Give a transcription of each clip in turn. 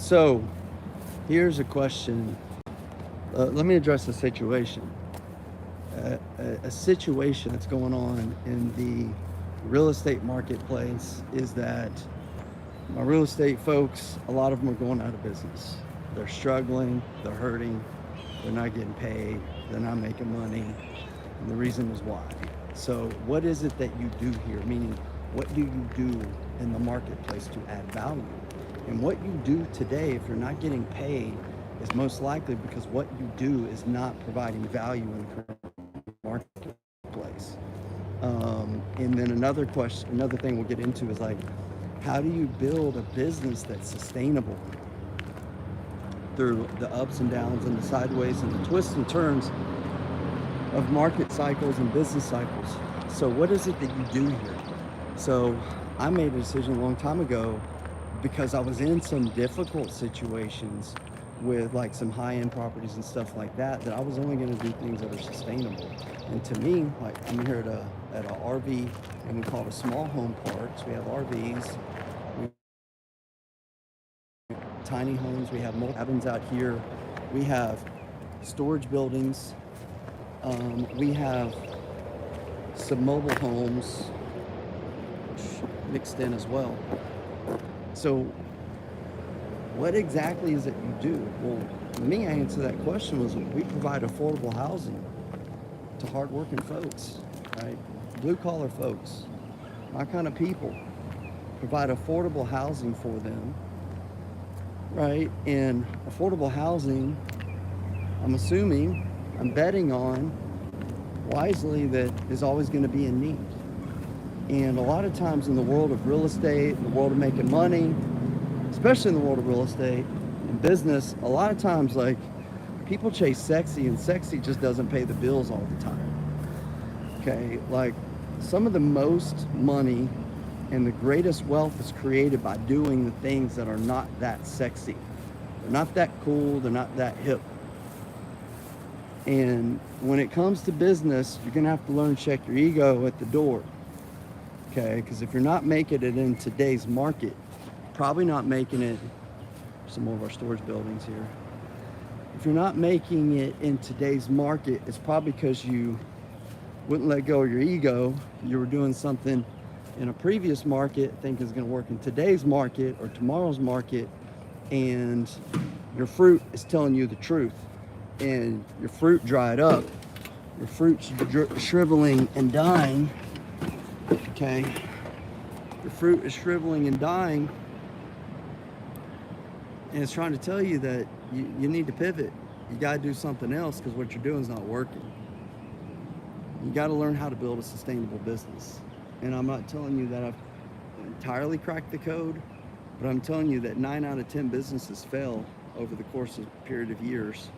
So here's a question. Let me address the situation. A situation that's going on in the real estate marketplace is that my real estate folks, a lot of them are going out of business. They're struggling, they're hurting, they're not getting paid, they're not making money, and the reason is why. So, what is it that you do here? Meaning, what do you do in the marketplace to add value? And what you do today, if you're not getting paid, is most likely because what you do is not providing value in the current marketplace. And then another thing we'll get into is like, how do you build a business that's sustainable through the ups and downs and the sideways and the twists and turns of market cycles and business cycles? So what is it that you do here? So I made a decision a long time ago because I was in some difficult situations with like some high-end properties and stuff like that, that I was only going to do things that are sustainable. And to me, like, I'm here at a RV, and we call it a small home park. So we have RVs, tiny homes, we have multiple cabins out here, we have storage buildings, we have some mobile homes mixed in as well. So what exactly is it you do? Well, me, I answer that question was we provide affordable housing to hardworking folks, right? Blue collar folks, my kind of people, provide affordable housing for them, right? And affordable housing, I'm betting on wisely that is always going to be in need. And a lot of times in the world of real estate, in the world of making money, especially in the world of real estate and business, a lot of times like people chase sexy, and sexy just doesn't pay the bills all the time. Okay, like some of the most money and the greatest wealth is created by doing the things that are not that sexy. They're not that cool, they're not that hip. And when it comes to business, you're gonna have to learn to check your ego at the door. Okay, because if you're not making it in today's market, probably not making it, some more of our storage buildings here. If you're not making it in today's market, it's probably because you wouldn't let go of your ego. You were doing something in a previous market, think is going to work in today's market or tomorrow's market, and your fruit is telling you the truth, and your fruit dried up, your fruit's shriveling and dying. Okay, your fruit is shriveling and dying, and it's trying to tell you that you need to pivot. You got to do something else because what you're doing is not working. You got to learn how to build a sustainable business. And I'm not telling you that I've entirely cracked the code, but I'm telling you that 9 out of 10 businesses fail over the course of a period of years,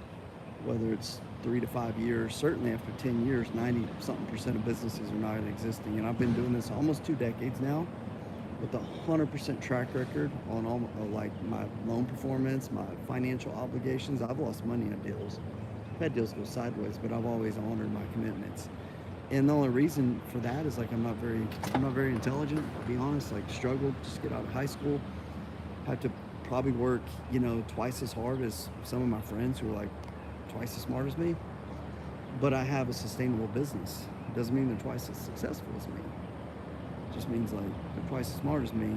whether it's 3 to 5 years. Certainly after 10 years, 90-something% of businesses are not existing. And I've been doing this almost 2 decades now with a 100% track record on all like my loan performance, my financial obligations. I've lost money on deals. I've had deals go sideways, but I've always honored my commitments. And the only reason for that is like I'm not very intelligent, I'll be honest. Like struggled just get out of high school. Had to probably work, twice as hard as some of my friends who are like twice as smart as me. But I have a sustainable business. It doesn't mean they're twice as successful as me. It just means like they're twice as smart as me.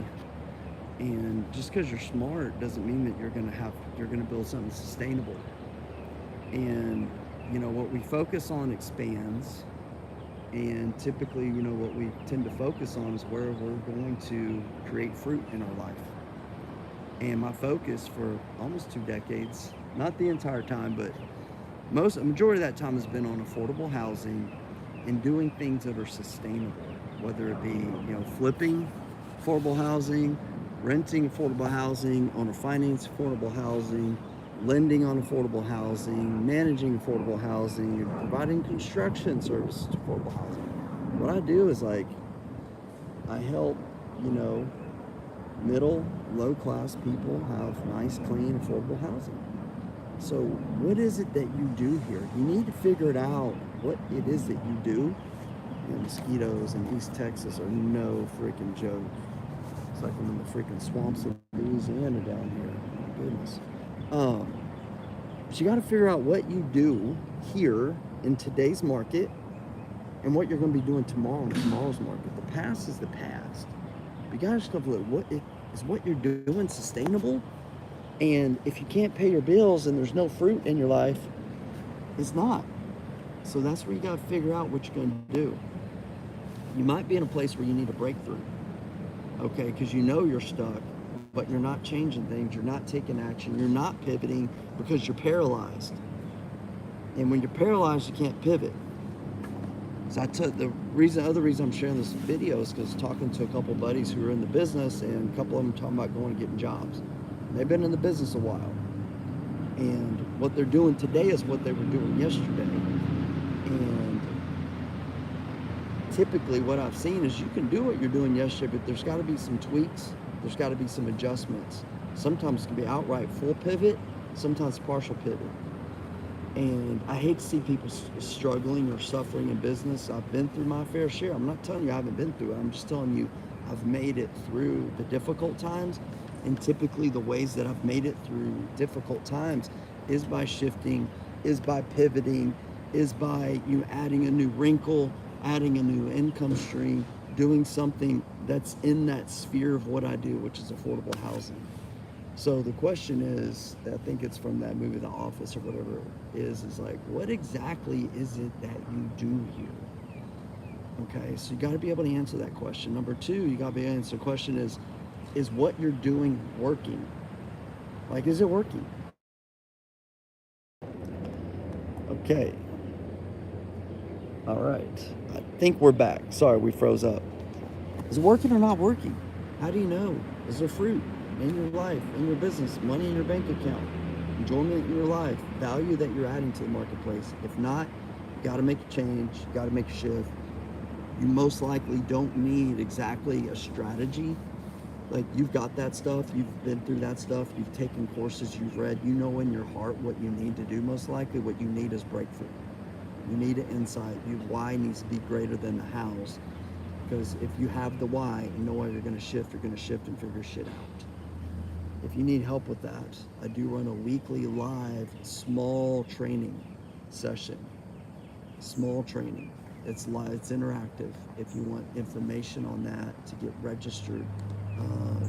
And just because you're smart doesn't mean that you're gonna build something sustainable. And what we focus on expands. And typically, what we tend to focus on is where we're going to create fruit in our life. And my focus for almost 2 decades, not the entire time, but a majority of that time has been on affordable housing and doing things that are sustainable, whether it be, flipping affordable housing, renting affordable housing, owner finance affordable housing, lending on affordable housing, managing affordable housing, and providing construction services to affordable housing. What I do is like, I help, middle, low class people have nice, clean, affordable housing. So what is it that you do here? You need to figure it out, what it is that you do. Mosquitoes in East Texas are no freaking joke. It's like I'm in the freaking swamps of Louisiana down here. goodness. So you got to figure out what you do here in today's market and what you're going to be doing tomorrow in tomorrow's market. The past is the past. You got to start looking what you're doing sustainable? And if you can't pay your bills and there's no fruit in your life, it's not. So that's where you got to figure out what you're going to do. You might be in a place where you need a breakthrough, okay, because you know you're stuck, but you're not changing things, you're not taking action, you're not pivoting because you're paralyzed. And when you're paralyzed, you can't pivot. So other reason I'm sharing this video is because talking to a couple buddies who are in the business, and a couple of them talking about going and getting jobs. They've been in the business a while, and what they're doing today is what they were doing yesterday. And typically what I've seen is you can do what you're doing yesterday, but there's got to be some tweaks, there's got to be some adjustments. Sometimes it can be outright full pivot, sometimes partial pivot. And I hate to see people struggling or suffering in business. I've been through my fair share. I'm not telling you I haven't been through it. I'm just telling you I've made it through the difficult times. And typically the ways that I've made it through difficult times is by shifting, is by pivoting, is by adding a new wrinkle, adding a new income stream, doing something that's in that sphere of what I do, which is affordable housing. So the question is, I think it's from that movie, The Office or whatever it is like, what exactly is it that you do here? Okay, so you got to be able to answer that question. Number two, you got to be able to answer the question is what you're doing working? Like, is it working? Okay. All right. I think we're back. Sorry, we froze up. Is it working or not working? How do you know? Is there fruit in your life, in your business, money in your bank account, enjoyment in your life, value that you're adding to the marketplace? If not, you got to make a change, you got to make a shift. You most likely don't need exactly a strategy. Like, you've got that stuff, you've been through that stuff, you've taken courses, you've read, you know in your heart what you need to do. Most likely what you need is breakthrough. You need an insight. Your why needs to be greater than the hows. Because if you have the why and know why you're going to shift and figure shit out. If you need help with that, I do run a weekly live small training session. Small training. It's live, it's interactive. If you want information on that to get registered,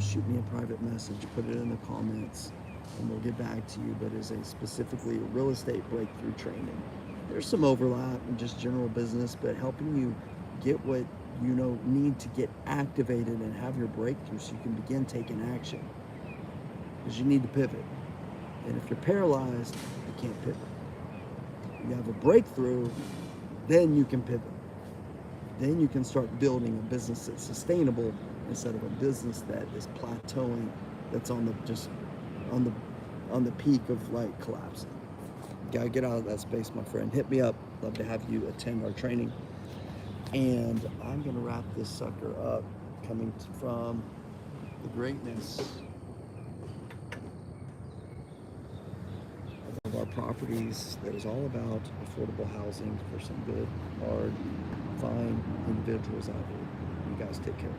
shoot me a private message, put it in the comments, and we'll get back to you. But it's specifically a real estate breakthrough training. There's some overlap in just general business, but helping you get what you need to get activated and have your breakthrough so you can begin taking action. Because you need to pivot. And if you're paralyzed, you can't pivot. You have a breakthrough, then you can pivot. Then you can start building a business that's sustainable instead of a business that is plateauing, that's on the peak of like collapsing. You gotta get out of that space, my friend. Hit me up. Love to have you attend our training. And I'm gonna wrap this sucker up, coming from the greatness of our properties that is all about affordable housing for some good, hard, fine individuals out here. You guys take care.